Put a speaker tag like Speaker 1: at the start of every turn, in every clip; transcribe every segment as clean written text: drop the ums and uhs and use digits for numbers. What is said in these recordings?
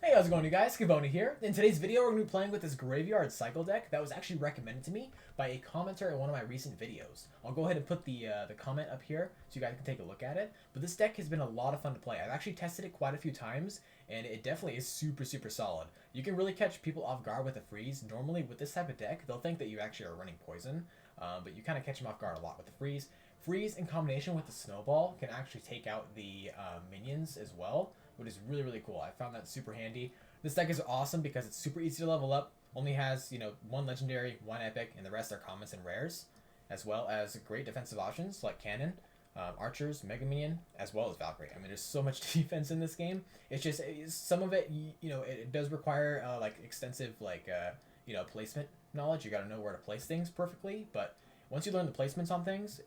Speaker 1: Hey, how's it going, you guys? Skiboni here. In today's video, we're going to be playing with this Graveyard Cycle deck that was actually recommended to me by a commenter in one of my recent videos. I'll go ahead and put the comment up here so you guys can take a look at it. But this deck has been a lot of fun to play. I've actually tested it quite a few times, and it definitely is super solid. You can really catch people off guard with a freeze. Normally, with this type of deck, they'll think that you actually are running poison, but you kind of catch them off guard a lot with the freeze. Freeze in combination with the snowball can actually take out the minions as well, which is really cool. I found that super handy. This deck is awesome because it's super easy to level up. Only has, one legendary, one epic, and the rest are commons and rares, as well as great defensive options like cannon, archers, mega minion, as well as Valkyrie. I mean, there's so much defense in this game. It's just some of it, it does require extensive placement knowledge. You got to know where to place things perfectly, but once you learn the placements on things,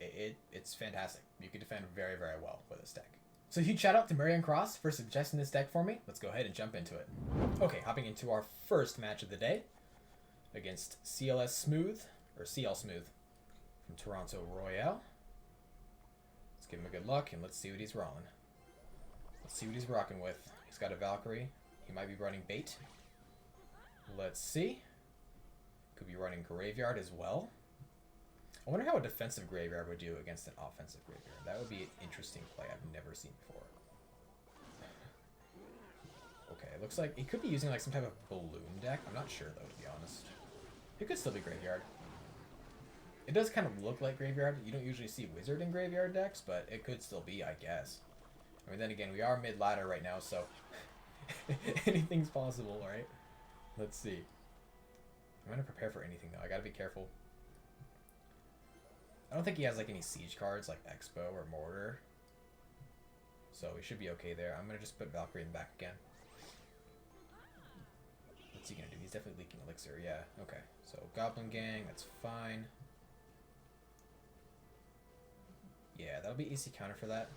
Speaker 1: it's fantastic. You can defend very well with this deck. So huge shout out to Marion Cross for suggesting this deck for me. Let's go ahead and jump into it. Okay, hopping into our first match of the day against CL Smooth from Toronto Royale. Let's give him a good luck and let's see what he's rolling. Let's see what he's rocking with. He's got a Valkyrie. He might be running bait. Let's see. Could be running Graveyard as well. I wonder how a defensive Graveyard would do against an offensive Graveyard. That would be an interesting play I've never seen before. Okay, it looks like he could be using like some type of balloon deck. I'm not sure though, to be honest. It could still be Graveyard. It does kind of look like Graveyard. You don't usually see Wizard in Graveyard decks, but it could still be, I guess. I mean, then again, we are mid-ladder right now, so anything's possible, right? Let's see. I'm going to prepare for anything, though. I got to be careful. I don't think he has like any siege cards like Expo or Mortar. So we should be okay there. I'm going to just put Valkyrie in the back again. What's he going to do? He's definitely leaking Elixir. Yeah, okay. So Goblin Gang, that's fine. Yeah, that'll be AC counter for that.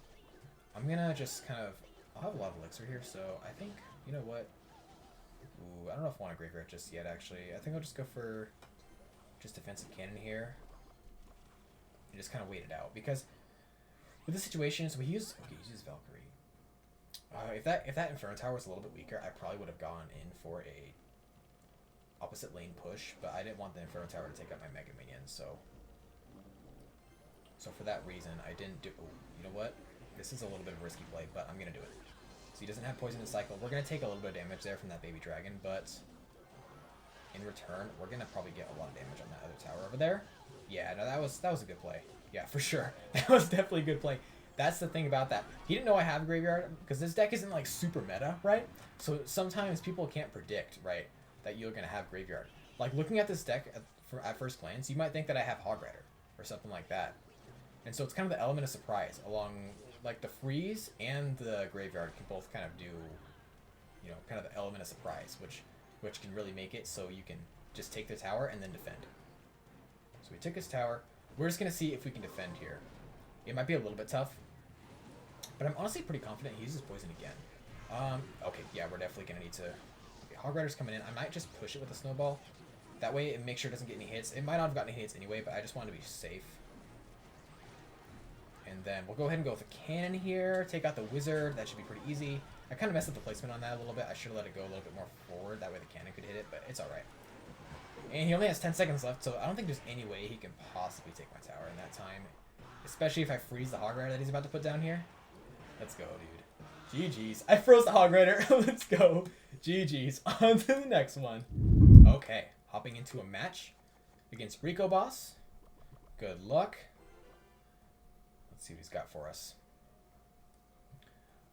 Speaker 1: I'm going to just kind of... I'll have a lot of Elixir here, so I think... You know what? Ooh, I don't know if I want a Graveyard just yet, actually. I think I'll just go for just Defensive Cannon here. And just kind of wait it out, because with the situation, so he uses Valkyrie. If that Inferno Tower was a little bit weaker, I probably would have gone in for a opposite lane push, but I didn't want the Inferno Tower to take out my Mega Minions, so for that reason, I didn't do. Oh, you know what? This is a little bit of a risky play, but I'm gonna do it. So he doesn't have Poison to cycle. We're gonna take a little bit of damage there from that baby dragon, but in return, we're gonna probably get a lot of damage on that other tower over there. Yeah, no, that was a good play. Yeah, for sure. That was definitely a good play. That's the thing about that. He didn't know I have a Graveyard, because this deck isn't like super meta, right? So sometimes people can't predict, right, that you're going to have Graveyard. Like looking at this deck at first glance, you might think that I have Hog Rider or something like that. And so it's kind of the element of surprise along like the freeze and the Graveyard can both kind of do, kind of the element of surprise, which can really make it so you can just take the tower and then defend. So we took his tower. We're just going to see if we can defend here. It might be a little bit tough, but I'm honestly pretty confident he uses Poison again. Okay, yeah, we're definitely going to need to... Okay, Hog Rider's coming in. I might just push it with a snowball. That way it makes sure it doesn't get any hits. It might not have gotten any hits anyway, but I just want to be safe. And then we'll go ahead and go with a cannon here. Take out the wizard. That should be pretty easy. I kind of messed up the placement on that a little bit. I should have let it go a little bit more forward. That way the cannon could hit it, but it's alright. And he only has 10 seconds left, so I don't think there's any way he can possibly take my tower in that time. Especially if I freeze the Hog Rider that he's about to put down here. Let's go, dude. GG's. I froze the Hog Rider. Let's go. GG's. On to the next one. Okay. Hopping into a match against Rico Boss. Good luck. Let's see what he's got for us.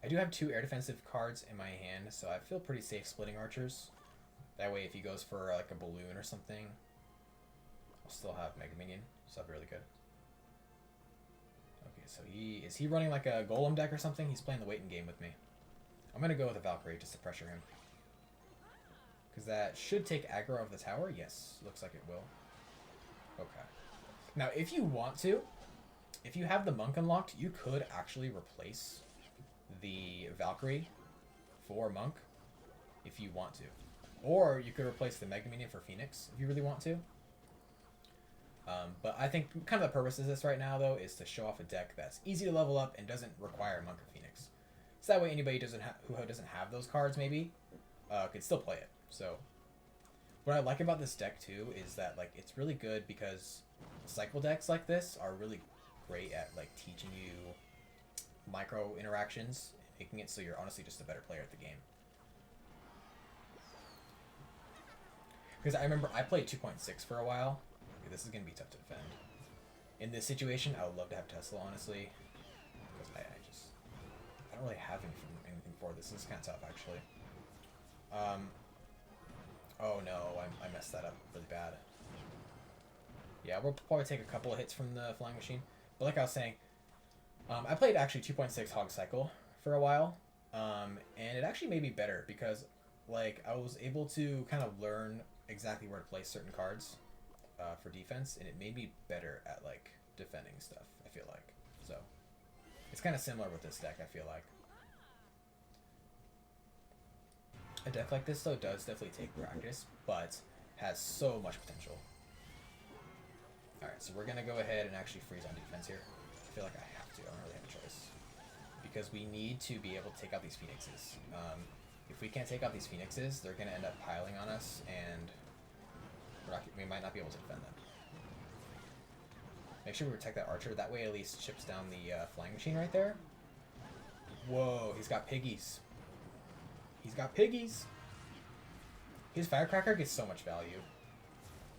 Speaker 1: I do have 2 air defensive cards in my hand, so I feel pretty safe splitting archers. That way, if he goes for like a balloon or something, I'll still have Mega Minion, so that'll be really good. Okay, so is he running like a Golem deck or something? He's playing the waiting game with me. I'm gonna go with a Valkyrie just to pressure him, because that should take aggro of the tower. Yes, looks like it will. Okay. Now, if you want to, if you have the Monk unlocked, you could actually replace the Valkyrie for Monk if you want to. Or you could replace the Mega Minion for Phoenix if you really want to. But I think kind of the purpose of this right now, though, is to show off a deck that's easy to level up and doesn't require Monk or Phoenix. So that way anybody who doesn't have those cards maybe could still play it. So what I like about this deck too is that like it's really good because cycle decks like this are really great at like teaching you micro interactions, making it so you're honestly just a better player at the game. Because I remember I played 2.6 for a while. Okay, this is gonna be tough to defend. In this situation, I would love to have Tesla, honestly, because I don't really have anything for this. This is kind of tough, actually. Oh no, I messed that up really bad. Yeah, we'll probably take a couple of hits from the flying machine. But like I was saying, I played actually 2.6 Hog Cycle for a while, and it actually made me better because like I was able to kind of learn exactly where to place certain cards for defense, and it made me better at like defending stuff, I feel like. So it's kind of similar with this deck, I feel like. A deck like this though does definitely take practice, but has so much potential. Alright, so we're gonna go ahead and actually freeze on defense here. I feel like I have to, I don't really have a choice. Because we need to be able to take out these Phoenixes. If we can't take out these Phoenixes, they're gonna end up piling on us, and we might not be able to defend them. Make sure we protect that archer. That way at least chips down the flying machine right there. Whoa, he's got piggies. He's got piggies. His firecracker gets so much value.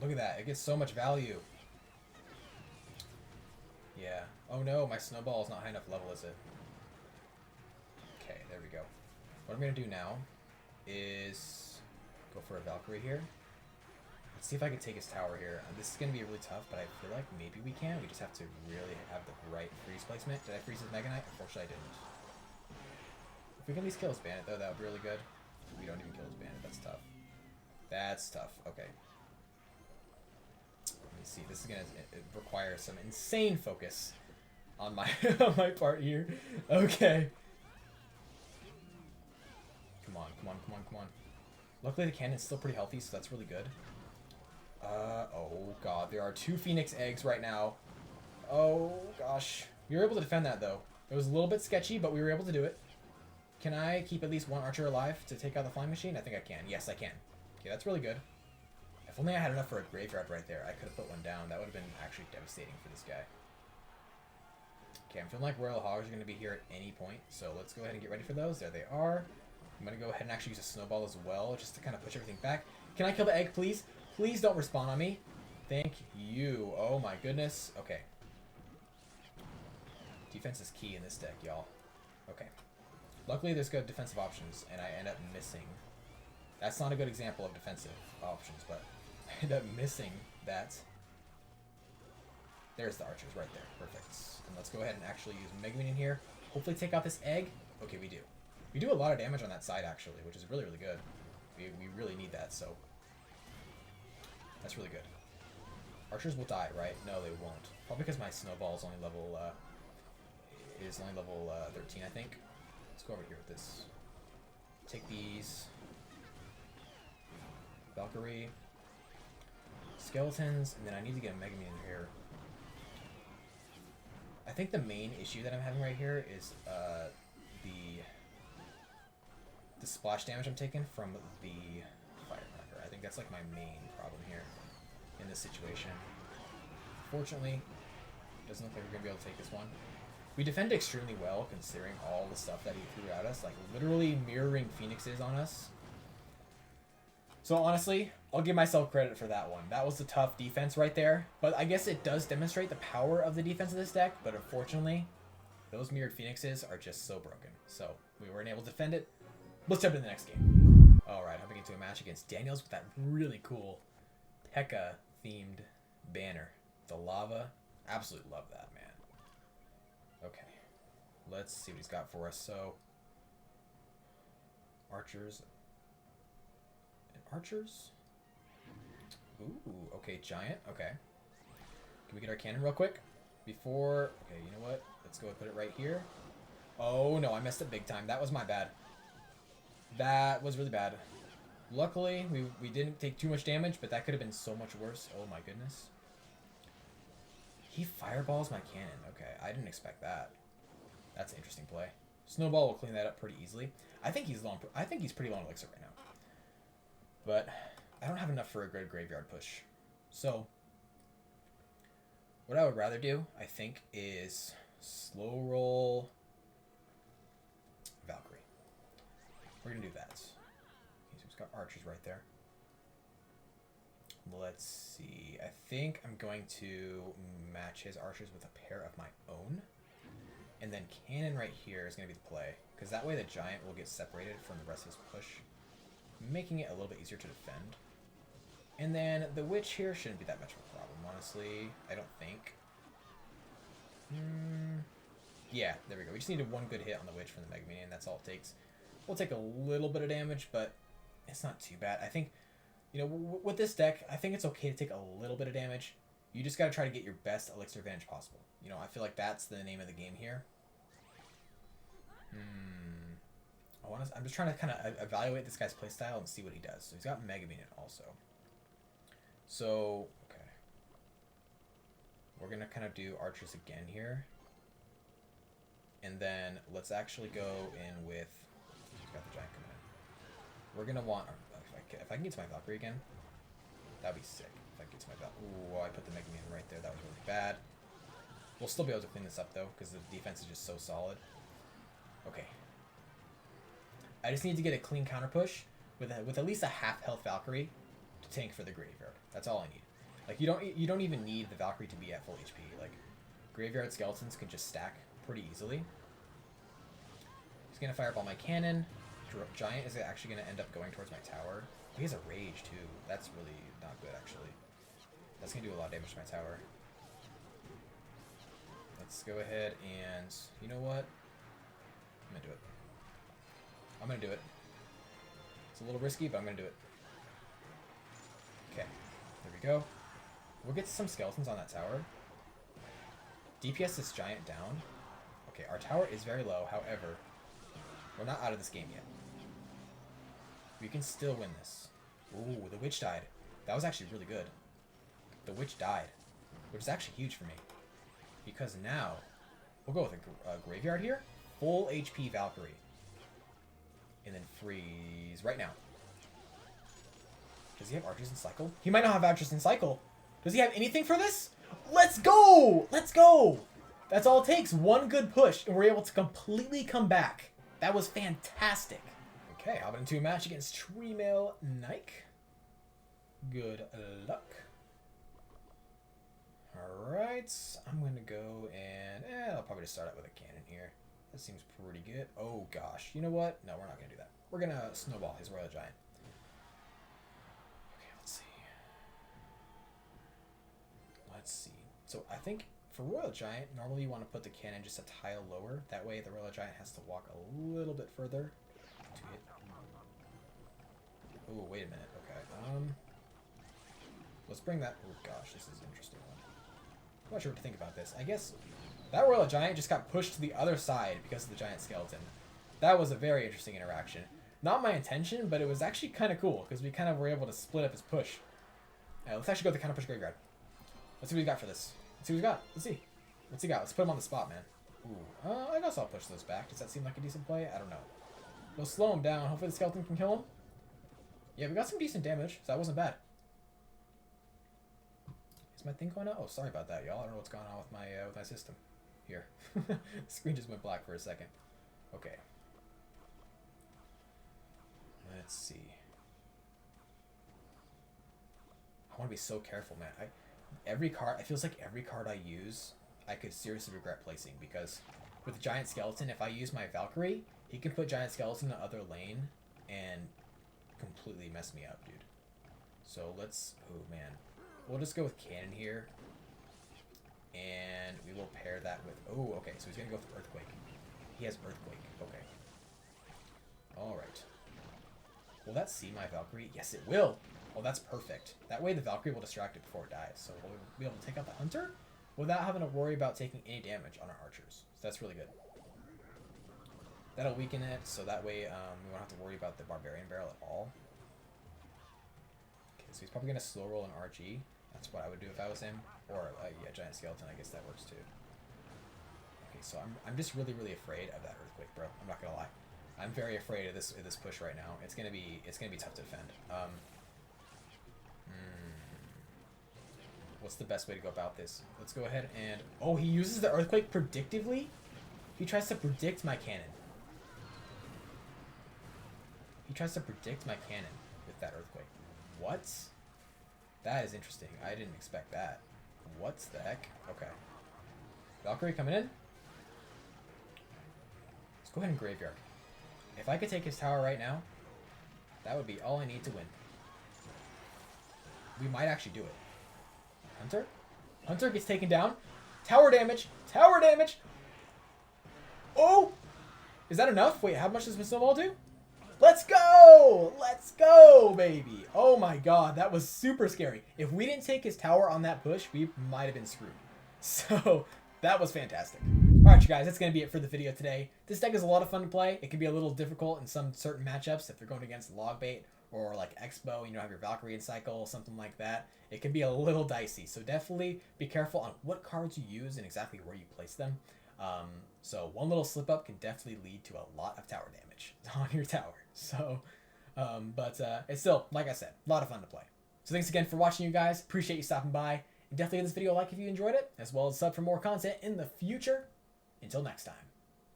Speaker 1: Look at that. It gets so much value. Yeah. Oh no, my snowball is not high enough level, is it? Okay, there we go. What I'm going to do now is go for a Valkyrie here. Let's see if I can take his tower here. This is going to be really tough, but I feel like maybe we can. We just have to really have the right freeze placement. Did I freeze his Mega Knight? Unfortunately, I didn't. If we can at least kill his Bandit, though, that would be really good. We don't even kill his Bandit. That's tough. That's tough. Okay. Let me see. This is going to require some insane focus on my on my part here. Okay. Come on, come on, come on, come on. Luckily, the cannon's still pretty healthy, so that's really good. Oh god, there are 2 Phoenix eggs right now. Oh gosh. We were able to defend that, though. It was a little bit sketchy, but we were able to do it. Can I keep at least 1 archer alive to take out the flying machine? I think I can. Yes, I can. Okay, that's really good. If only I had enough for a graveyard right there, I could have put one down. That would have been actually devastating for this guy. Okay, I'm feeling like Royal Hogs are going to be here at any point, so let's go ahead and get ready for those. There they are. I'm going to go ahead and actually use a snowball as well, just to kind of push everything back. Can I kill the egg, please? Please don't respawn on me. Thank you. Oh my goodness. Okay. Defense is key in this deck, y'all. Okay. Luckily, there's good defensive options, and I end up missing. That's not a good example of defensive options, but I end up missing that. There's the archers right there. Perfect. And let's go ahead and actually use Mega Minion here. Hopefully take out this egg. Okay, we do. We do a lot of damage on that side, actually, which is really, really good. We really need that, so that's really good. Archers will die, right? No, they won't. Probably because my snowball is only level 13, I think. Let's go over here with this. Take these. Valkyrie. Skeletons, and then I need to get a Mega Minion here. I think the main issue that I'm having right here is the splash damage I'm taking from the firecracker. I think that's like my main problem here in this situation. Fortunately, doesn't look like we're gonna be able to take this one. We defended extremely well considering all the stuff that he threw at us, like literally mirroring Phoenixes on us. So honestly, I'll give myself credit for that one. That was a tough defense right there, but I guess it does demonstrate the power of the defense of this deck, but unfortunately, those mirrored Phoenixes are just so broken. So we weren't able to defend it. Let's jump into the next game. Alright, hopping into a match against Daniels with that really cool P.E.K.K.A. themed banner. The lava. Absolutely love that, man. Okay. Let's see what he's got for us. So, archers. And archers? Ooh, okay, giant. Okay. Can we get our cannon real quick? Before... Okay, you know what? Let's go and put it right here. Oh, no, I messed up big time. That was my bad. That was really bad. Luckily, we didn't take too much damage, but that could have been so much worse. Oh, my goodness. He fireballs my cannon. Okay, I didn't expect that. That's an interesting play. Snowball will clean that up pretty easily. I think he's pretty low on elixir right now. But I don't have enough for a good graveyard push. So what I would rather do, I think, is slow roll Valkyrie. We're going to do that. Okay, so we've got archers right there. Let's see. I think I'm going to match his archers with a pair of my own. And then cannon right here is going to be the play. Because that way the giant will get separated from the rest of his push, making it a little bit easier to defend. And then the witch here shouldn't be that much of a problem, honestly. I don't think. Yeah, there we go. We just needed one good hit on the witch from the Mega Minion. That's all it takes. We'll take a little bit of damage, but it's not too bad. I think, you know, with this deck, I think it's okay to take a little bit of damage. You just got to try to get your best elixir advantage possible. You know, I feel like that's the name of the game here. I'm just trying to kind of evaluate this guy's playstyle and see what he does. So he's got Mega Minion also. So, okay. We're going to kind of do archers again here. And then let's actually go in with... He's got the giant coming in. We're going to want... If I can get to my Valkyrie again, that'd be sick. If I can get to my Valkyrie... Ooh, I put the Mega Minion right there. That was really bad. We'll still be able to clean this up, though, because the defense is just so solid. Okay. I just need to get a clean counter push with at least a half health Valkyrie to tank for the graveyard. That's all I need. Like, you don't even need the Valkyrie to be at full HP. Like, graveyard skeletons can just stack pretty easily. He's gonna fire up all my cannon. Giant is actually gonna end up going towards my tower. He has a rage too. That's really not good actually. That's gonna do a lot of damage to my tower. Let's go ahead and, you know what? I'm gonna do it. I'm gonna do it. It's a little risky, but I'm gonna do it. Okay, there we go. We'll get some skeletons on that tower. DPS this giant down. Okay, our tower is very low, however, we're not out of this game yet. We can still win this. Ooh, the witch died. That was actually really good. The witch died, which is actually huge for me. Because now, we'll go with a graveyard here. Full HP Valkyrie. And then freeze right now. Does he have archers in cycle? He might not have archers in cycle. Does he have anything for this? Let's go! Let's go! That's all it takes. One good push, and we're able to completely come back. That was fantastic. Okay, hopping into a match against Treemail Nike. Good luck. Alright, I'm going to go and... I'll probably just start out with a cannon here. That seems pretty good. Oh gosh, you know what? No, we're not going to do that. We're going to snowball his Royal Giant. Okay, let's see. Let's see. So I think for Royal Giant, normally you want to put the cannon just a tile lower. That way the Royal Giant has to walk a little bit further to hit. Oh, wait a minute. Okay. Let's bring that... Oh gosh, this is an interesting one. I'm not sure what to think about this. I guess that Royal Giant just got pushed to the other side because of the giant skeleton. That was a very interesting interaction. Not my intention, but it was actually kind of cool because we kind of were able to split up his push. Let's actually go with the counter push graveyard. Let's see what he's got for this. Let's see what he's got. Let's see. What's he got? Let's put him on the spot, man. Ooh. I guess I'll push those back. Does that seem like a decent play? I don't know. We'll slow him down. Hopefully the skeleton can kill him. Yeah, we got some decent damage, so that wasn't bad. Is my thing going out? Oh, sorry about that, y'all. I don't know what's going on with my system here. The screen just went black for a second. Okay. Let's see. I want to be so careful, man. It feels like every card I use, I could seriously regret placing because with Giant Skeleton, if I use my Valkyrie, he can put Giant Skeleton in the other lane and completely mess me up, dude. So let's... Oh, man. We'll just go with Cannon here. And we will pair that with... Oh, okay. So he's going to go with Earthquake. He has Earthquake. Okay. Alright. Will that see my Valkyrie? Yes, it will. Oh, that's perfect. That way the Valkyrie will distract it before it dies. So we'll be able to take out the Hunter without having to worry about taking any damage on our archers. So that's really good. That'll weaken it, so that way we won't have to worry about the Barbarian Barrel at all. Okay, so he's probably going to slow roll an RG. That's what I would do if I was him. Or, yeah, Giant Skeleton, I guess that works too. Okay, so I'm just really, really afraid of that Earthquake, bro. I'm not going to lie. I'm very afraid of this push right now. It's gonna be tough to defend. What's the best way to go about this? Let's go ahead and... Oh, he uses the Earthquake predictively? He tries to predict my cannon. He tries to predict my cannon with that Earthquake. What? That is interesting. I didn't expect that. What the heck? Okay. Valkyrie coming in. Let's go ahead and Graveyard. If I could take his tower right now, that would be all I need to win. We might actually do it. Hunter? Hunter gets taken down. Tower damage! Tower damage! Oh! Is that enough? Wait, how much does Snowball do? Let's go! Let's go, baby! Oh my god, that was super scary. If we didn't take his tower on that push, we might have been screwed. So, that was fantastic. Alright, you guys, that's going to be it for the video today. This deck is a lot of fun to play. It can be a little difficult in some certain matchups if they're going against Logbait or like Expo, you know, have your Valkyrie in cycle, something like that. It can be a little dicey, so definitely be careful on what cards you use and exactly where you place them. So one little slip up can definitely lead to a lot of tower damage on your tower. So, it's still, like I said, a lot of fun to play. So thanks again for watching, you guys. Appreciate you stopping by. And definitely give this video a like if you enjoyed it, as well as sub for more content in the future. Until next time.